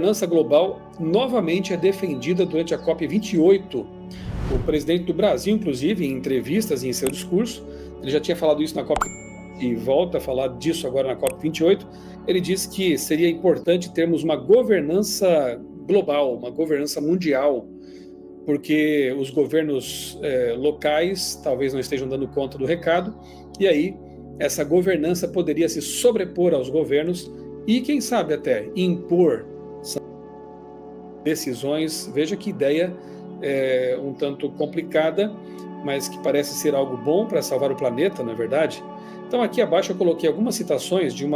governança global novamente é defendida durante a COP28. O presidente do Brasil, inclusive, em entrevistas e em seu discurso, ele já tinha falado isso na COP e volta a falar disso agora na COP28, ele disse que seria importante termos uma governança global, uma governança mundial, porque os governos locais talvez não estejam dando conta do recado, e aí essa governança poderia se sobrepor aos governos e, quem sabe, até impor decisões. Veja que ideia um tanto complicada, mas que parece ser algo bom para salvar o planeta, não é verdade? Então, aqui abaixo eu coloquei algumas citações de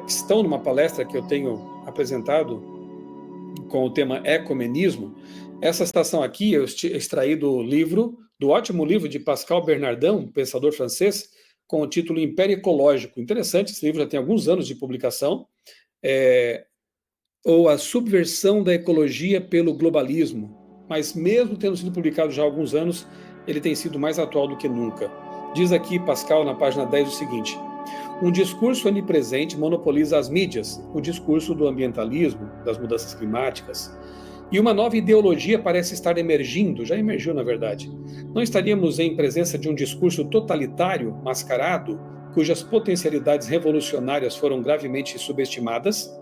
que estão numa palestra que eu tenho apresentado com o tema ecumenismo. Essa citação aqui eu extraí do ótimo livro de Pascal Bernardin, pensador francês, com o título Império Ecológico. Interessante, esse livro já tem alguns anos de publicação. Ou a subversão da ecologia pelo globalismo. Mas mesmo tendo sido publicado já há alguns anos, ele tem sido mais atual do que nunca. Diz aqui Pascal, na página 10, o seguinte: um discurso onipresente monopoliza as mídias, o discurso do ambientalismo, das mudanças climáticas, e uma nova ideologia parece estar emergindo, já emergiu na verdade. Não estaríamos em presença de um discurso totalitário, mascarado, cujas potencialidades revolucionárias foram gravemente subestimadas?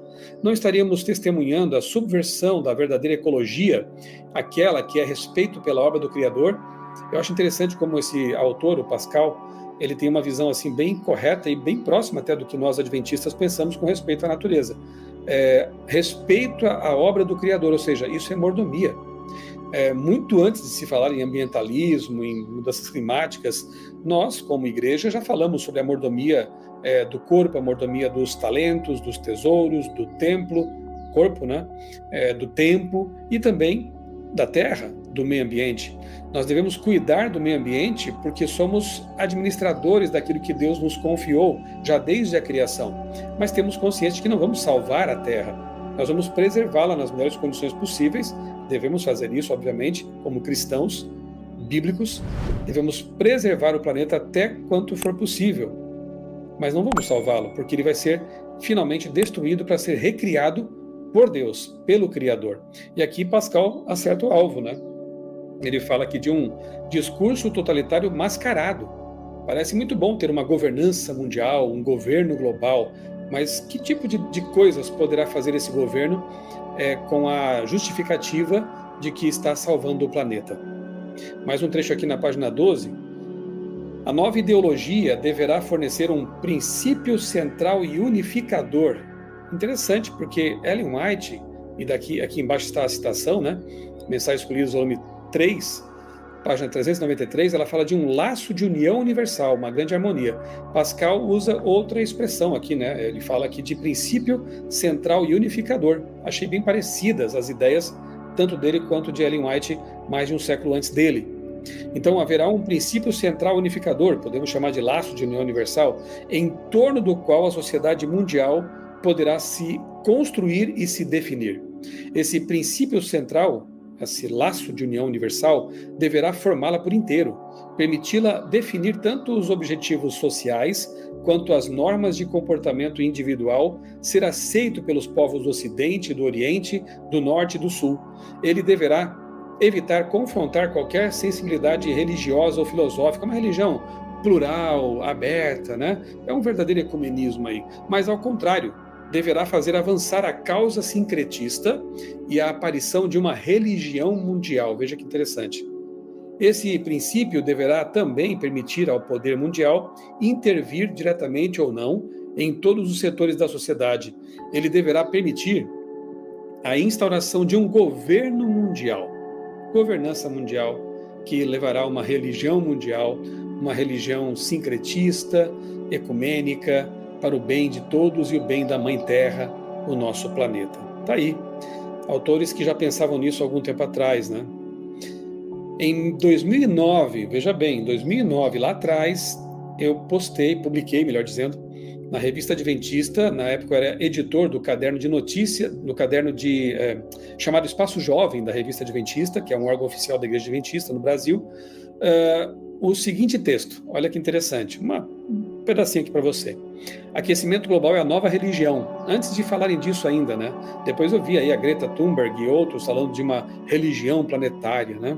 Não estaríamos testemunhando a subversão da verdadeira ecologia, aquela que é respeito pela obra do Criador? Eu acho interessante como esse autor, o Pascal, ele tem uma visão assim bem correta e bem próxima até do que nós adventistas pensamos com respeito à natureza. Respeito à obra do Criador, ou seja, isso é mordomia. Muito antes de se falar em ambientalismo, em mudanças climáticas, nós, como igreja, já falamos sobre a mordomia do corpo, a mordomia dos talentos, dos tesouros, do templo, corpo, né? Do tempo e também da terra, do meio ambiente. Nós devemos cuidar do meio ambiente porque somos administradores daquilo que Deus nos confiou já desde a criação. Mas temos consciência de que não vamos salvar a terra. Nós vamos preservá-la nas melhores condições possíveis. Devemos fazer isso, obviamente, como cristãos bíblicos. Devemos preservar o planeta até quanto for possível. Mas não vamos salvá-lo, porque ele vai ser finalmente destruído para ser recriado por Deus, pelo Criador. E aqui Pascal acerta o alvo, né? Ele fala aqui de um discurso totalitário mascarado. Parece muito bom ter uma governança mundial, um governo global, mas que tipo de coisas poderá fazer esse governo com a justificativa de que está salvando o planeta? Mais um trecho aqui na página 12. A nova ideologia deverá fornecer um princípio central e unificador. Interessante, porque Ellen White, e aqui embaixo está a citação, né? Mensagens Escolhidas, volume 3, página 393, ela fala de um laço de união universal, uma grande harmonia. Pascal usa outra expressão aqui, né? Ele fala aqui de princípio central e unificador. Achei bem parecidas as ideias, tanto dele quanto de Ellen White, mais de um século antes dele. Então haverá um princípio central unificador, podemos chamar de laço de união universal, em torno do qual a sociedade mundial poderá se construir e se definir. Esse princípio central, esse laço de união universal, deverá formá-la por inteiro, permiti-la definir tanto os objetivos sociais quanto as normas de comportamento individual, ser aceito pelos povos do Ocidente, do Oriente, do Norte e do Sul. Ele deverá evitar confrontar qualquer sensibilidade religiosa ou filosófica, uma religião plural, aberta, né? É um verdadeiro ecumenismo aí. Mas, ao contrário, deverá fazer avançar a causa sincretista e a aparição de uma religião mundial. Veja que interessante. Esse princípio deverá também permitir ao poder mundial intervir diretamente ou não em todos os setores da sociedade. Ele deverá permitir a instauração de um governo mundial, governança mundial, que levará a uma religião mundial, uma religião sincretista, ecumênica, para o bem de todos e o bem da Mãe Terra, o nosso planeta. Tá aí. Autores que já pensavam nisso há algum tempo atrás, né? Em 2009, veja bem, em 2009, lá atrás, eu publiquei, melhor dizendo, na Revista Adventista. Na época eu era editor do caderno de notícia, no caderno chamado Espaço Jovem da Revista Adventista, que é um órgão oficial da Igreja Adventista no Brasil, o seguinte texto, olha que interessante, uma pedacinho aqui para você. Aquecimento global é a nova religião. Antes de falarem disso ainda, né? Depois eu vi aí a Greta Thunberg e outros falando de uma religião planetária, né?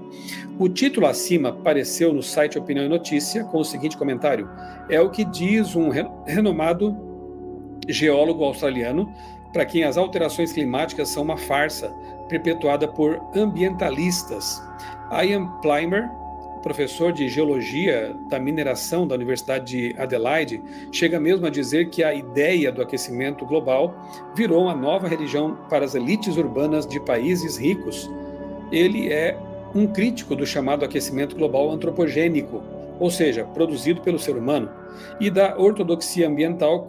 O título acima apareceu no site Opinião e Notícia com o seguinte comentário: é o que diz um renomado geólogo australiano, para quem as alterações climáticas são uma farsa perpetuada por ambientalistas. Ian Plimer, professor de geologia da mineração da Universidade de Adelaide, chega mesmo a dizer que a ideia do aquecimento global virou uma nova religião para as elites urbanas de países ricos. Ele é um crítico do chamado aquecimento global antropogênico, ou seja, produzido pelo ser humano, e da ortodoxia ambiental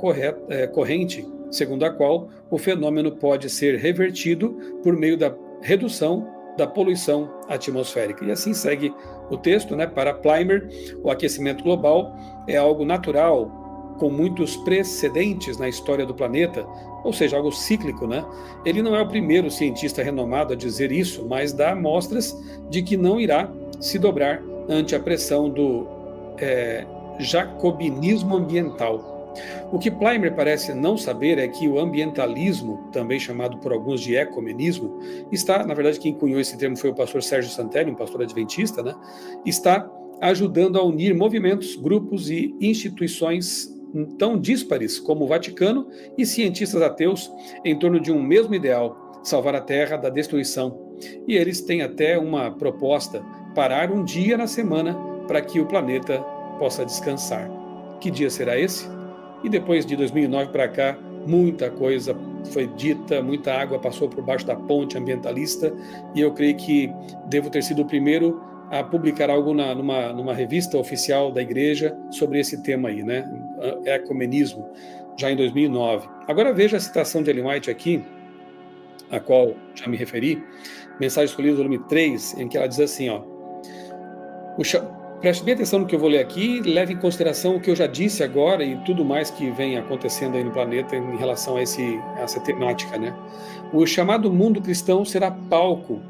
corrente, segundo a qual o fenômeno pode ser revertido por meio da redução da poluição atmosférica. E assim segue o texto, né? Para Plimer, o aquecimento global é algo natural, com muitos precedentes na história do planeta, ou seja, algo cíclico, né? Ele não é o primeiro cientista renomado a dizer isso, mas dá amostras de que não irá se dobrar ante a pressão do jacobinismo ambiental. O que Plimer parece não saber é que o ambientalismo, também chamado por alguns de ecumenismo, está, na verdade, quem cunhou esse termo foi o pastor Sérgio Santelli, um pastor adventista, né? Está ajudando a unir movimentos, grupos e instituições tão díspares como o Vaticano e cientistas ateus em torno de um mesmo ideal: salvar a Terra da destruição. E eles têm até uma proposta: parar um dia na semana para que o planeta possa descansar. Que dia será esse? E depois de 2009 para cá, muita coisa foi dita, muita água passou por baixo da ponte ambientalista, e eu creio que devo ter sido o primeiro a publicar algo numa revista oficial da igreja sobre esse tema aí, né? Ecumenismo, já em 2009. Agora veja a citação de Ellen White aqui, a qual já me referi, Mensagem Escolhida, volume 3, em que ela diz assim, ó: preste bem atenção no que eu vou ler aqui, leve em consideração o que eu já disse agora e tudo mais que vem acontecendo aí no planeta em relação a essa temática, né? O chamado mundo cristão será palco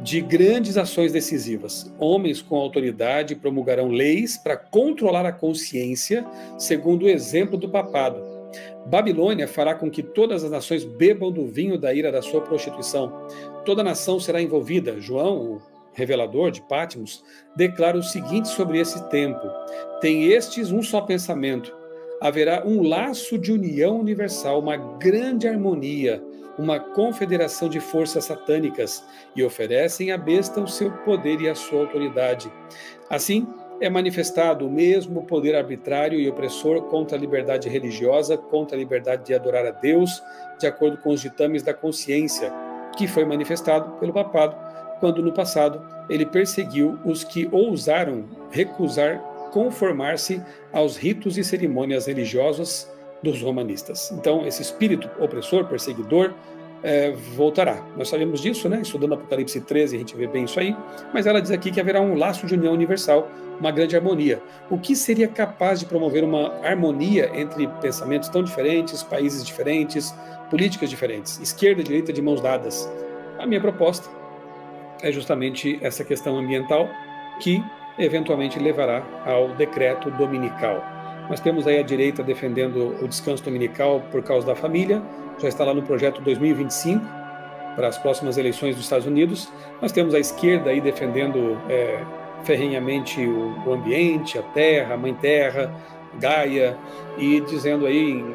de grandes ações decisivas. Homens com autoridade promulgarão leis para controlar a consciência, segundo o exemplo do papado. Babilônia fará com que todas as nações bebam do vinho da ira da sua prostituição. Toda nação será envolvida. João, revelador de Patmos, declara o seguinte sobre esse tempo: tem estes um só pensamento, haverá um laço de união universal, uma grande harmonia, uma confederação de forças satânicas, e oferecem à besta o seu poder e a sua autoridade. Assim, é manifestado o mesmo poder arbitrário e opressor contra a liberdade religiosa, contra a liberdade de adorar a Deus, de acordo com os ditames da consciência, que foi manifestado pelo papado, quando no passado ele perseguiu os que ousaram recusar conformar-se aos ritos e cerimônias religiosas dos romanistas. Então, esse espírito opressor, perseguidor, voltará. Nós sabemos disso, né? Estudando Apocalipse 13, a gente vê bem isso aí, mas ela diz aqui que haverá um laço de união universal, uma grande harmonia. O que seria capaz de promover uma harmonia entre pensamentos tão diferentes, países diferentes, políticas diferentes, esquerda e direita de mãos dadas? A minha proposta é justamente essa questão ambiental, que eventualmente levará ao decreto dominical. Nós temos aí a direita defendendo o descanso dominical por causa da família, já está lá no projeto 2025, para as próximas eleições dos Estados Unidos. Nós temos a esquerda aí defendendo ferrenhamente o ambiente, a terra, a mãe terra, Gaia, e dizendo aí,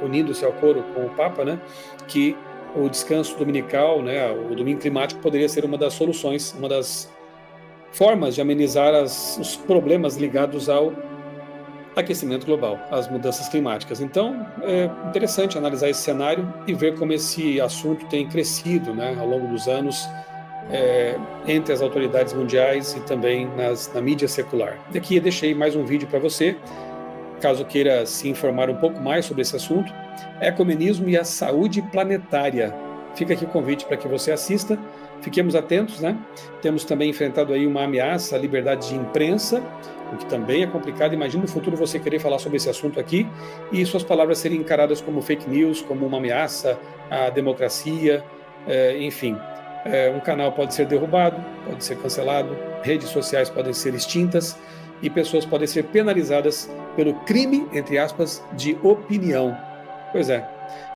unindo-se ao coro com o Papa, né, que o descanso dominical, né, o domingo climático poderia ser uma das soluções, uma das formas de amenizar os problemas ligados ao aquecimento global, às mudanças climáticas. Então, é interessante analisar esse cenário e ver como esse assunto tem crescido, né, ao longo dos anos, entre as autoridades mundiais e também na mídia secular. E aqui eu deixei mais um vídeo para você, caso queira se informar um pouco mais sobre esse assunto: ecumenismo e a saúde planetária. Fica aqui o convite para que você assista. Fiquemos atentos, né? Temos também enfrentado aí uma ameaça à liberdade de imprensa, o que também é complicado. Imagina no futuro você querer falar sobre esse assunto aqui e suas palavras serem encaradas como fake news, como uma ameaça à democracia, enfim. Um canal pode ser derrubado, pode ser cancelado, redes sociais podem ser extintas, e pessoas podem ser penalizadas pelo crime, entre aspas, de opinião. Pois é.